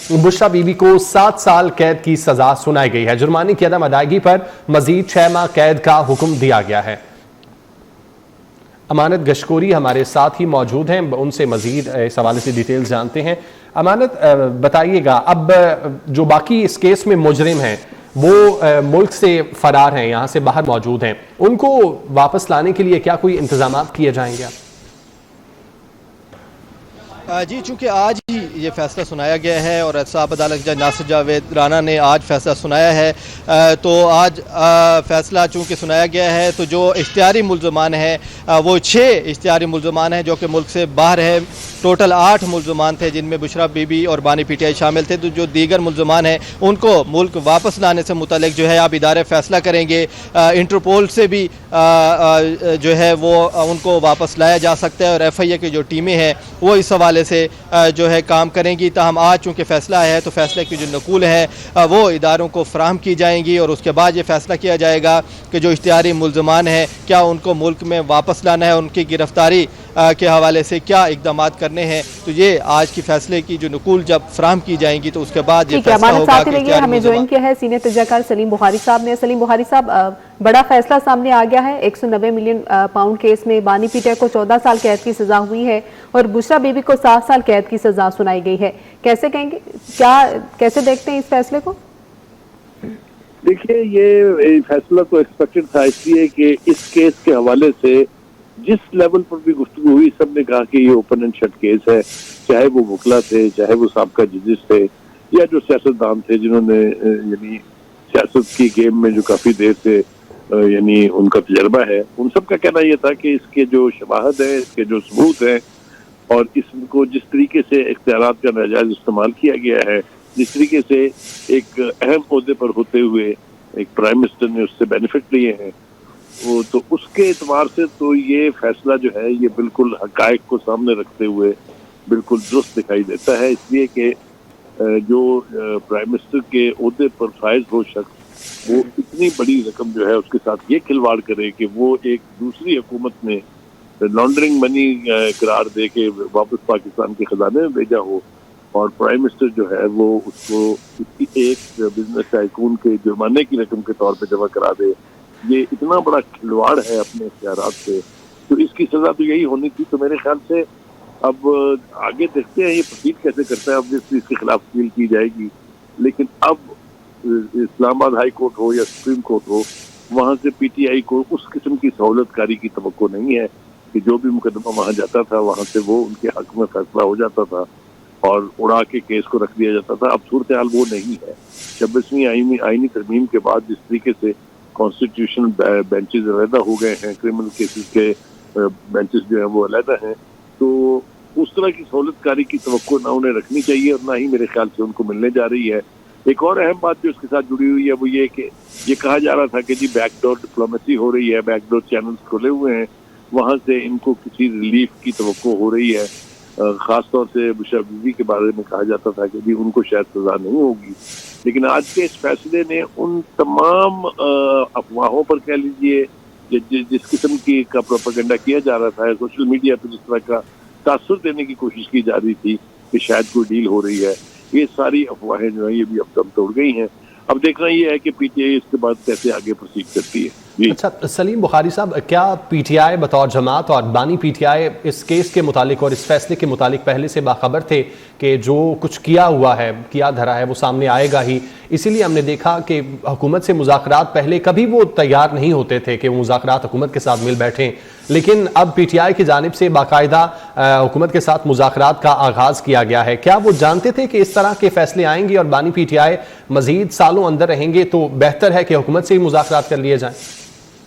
बुशरा बीबी को 7 साल कैद की सजा सुनाई गई है। जुर्माने की अदम अदायगी पर मजीद 6 माह कैद का हुक्म दिया गया है। अमानत गशकोरी हमारे साथ ही मौजूद हैं, उनसे मजीद इस हवाले से डिटेल्स जानते हैं। अमानत, बताइएगा, अब जो बाकी इस केस में मुजरिम हैं वो मुल्क से फरार हैं, यहाँ से बाहर मौजूद हैं, उनको वापस लाने के लिए क्या कोई इंतजाम किए जाएंगे? जी, चूँकि आज ही ये फैसला सुनाया गया है और एहतसाब अदालत जज नासिर जावेद राना ने आज फैसला सुनाया है, तो आज फैसला चूँकि सुनाया गया है तो जो इख्तियारी मुल्ज़मान हैं वो 6 इख्तियारी मुल्ज़मान हैं जो कि मुल्क से बाहर है। टोटल 8 मुल्ज़मान थे जिनमें बुशरा बीबी और बानी पीटीआई शामिल थे। तो जो दीगर मुल्ज़मान हैं उनको मुल्क वापस लाने से मुतल्लिक जो है अब इदारे फैसला करेंगे। इंटरपोल से भी जो है वो उनको वापस लाया जा सकता है और FIA की जो टीमें हैं वो इस हवाले से जो है काम करेंगी। ताहम आज चूँकि फ़ैसला है तो फ़ैसले की जो नकूल है वो इदारों को फराहम की जाएंगी और उसके बाद ये फ़ैसला किया जाएगा कि जो इख्तियारी मुल्ज़मान हैं क्या उनको मुल्क में वापस लाना है, उनकी गिरफ्तारी के हवाले से क्या इकदाम करने हैं। तो ये आज की फ़ैसले की जो नकूल जब फराहम की जाएंगी तो उसके बाद ये फैसला होगा कि हमें ज्वाइन किया है सीनियर तजज़ियाकार सलीम बुखारी साहब ने। सलीम बुखारी साहब, बड़ा फैसला सामने आ गया है। 190 मिलियन पाउंड केस में बानी पीटीआई को 14 साल कैद की सजा हुई है और बुशरा बीबी को 7 साल कैद की सजा सुनाई गई है। कैसे कहेंगे, कैसे देखते हैं इस फैसले को? देखिए, ये फैसला तो एक्सपेक्टेड था, इसलिए कि इस केस के हवाले से जिस लेवल पर भी गुफ्तगू हुई सबने कहा कि ये ओपन एंड शट केस है। चाहे वो वकला थे, चाहे वो साबका जजेस थे या जो सियासतदान थे जिन्होंने यानी सियासत की गेम में जो काफी देर से यानी उनका तजर्बा है, उन सब का कहना यह था कि इसके जो शवाहद है, इसके जो सबूत है और इसको जिस तरीके से इख्तियारात का नाजायज इस्तेमाल किया गया है, जिस तरीके से एक अहम ओहदे पर होते हुए एक प्राइम मिनिस्टर ने उससे बेनिफिट लिए हैं, वो तो उसके एतबार से तो ये फैसला जो है ये बिल्कुल हकायक को सामने रखते हुए बिल्कुल दुरुस्त दिखाई देता है। इसलिए कि जो प्राइम मिनिस्टर के ओहदे पर फायज हो शख्स वो इतनी बड़ी रकम जो है उसके साथ ये खिलवाड़ करे कि वो एक दूसरी हुकूमत ने लॉन्ड्रिंग मनी करार दे के वापस पाकिस्तान के खजाने में भेजा हो और प्राइम मिनिस्टर जो है वो उसको एक बिजनेस टाइकून के जुर्माने की रकम के तौर पे जमा करा दे, ये इतना बड़ा खिलवाड़ है अपने इख्तियारात से। तो इसकी सजा तो यही होनी थी। तो मेरे ख्याल से अब आगे देखते हैं ये प्रोसीड कैसे करता है। अब इसके खिलाफ अपील की जाएगी, लेकिन अब इस्लामाबाद हाई कोर्ट हो या सुप्रीम कोर्ट हो, वहाँ से PTI को उस किस्म की सहूलतकारी की तवक्को नहीं है कि जो भी मुकदमा वहाँ जाता था वहाँ से वो उनके हक में फैसला हो जाता था और उड़ा के केस को रख दिया जाता था। अब सूरत हाल वो नहीं है। 26वीं आईनी तरमीम के बाद जिस तरीके से कॉन्स्टिट्यूशनल बेंचेस अलहदा हो गए हैं, क्रिमिनल केसेस के बेंचेस जो हैं वो अलहदा हैं, तो उस तरह की सहूलतकारी की तवक्को ना उन्हें रखनी चाहिए और ना ही मेरे ख्याल से उनको मिलने जा रही है। एक और अहम बात जो इसके साथ जुड़ी हुई है वो ये कि ये कहा जा रहा था कि जी बैकडोर डिप्लोमेसी हो रही है, बैकडोर चैनल्स खुले हुए हैं, वहाँ से इनको किसी रिलीफ की तवक्को हो रही है। ख़ासतौर से बुशरा बीबी के बारे में कहा जाता था कि भी उनको शायद सज़ा नहीं होगी, लेकिन आज के इस फैसले ने उन तमाम अफवाहों पर कह लीजिए जिस किस्म की का प्रोपेगेंडा किया जा रहा था, सोशल मीडिया पर जिस तरह का तासुर देने की कोशिश की जा रही थी कि शायद कोई डील हो रही है, ये सारी अफवाहें जो है ये भी अब दम तोड़ गई हैं। अब देखना ये है कि PTI इसके बाद कैसे आगे प्रोसीड करती है। अच्छा सलीम बुखारी साहब, क्या PTI बतौर जमात और बानी PTI इस केस के मुतालिक और इस फैसले के मुतालिक पहले से बाखबर थे कि जो कुछ किया हुआ है, किया धरा है, वो सामने आएगा ही? इसीलिए हमने देखा कि हुकूमत से मुज़ाकरात पहले कभी वो तैयार नहीं होते थे कि वो मुज़ाकरात हुकूमत के साथ मिल बैठें, लेकिन अब PTI की जानिब से बाकायदा हुकूमत के साथ मुज़ाकरात का आगाज़ किया गया है। क्या वो जानते थे कि इस तरह के फैसले आएंगे और बानी PTI मज़ीद सालों अंदर रहेंगे, तो बेहतर है कि हुकूमत से ही मुज़ाकरात कर लिए जाएँ?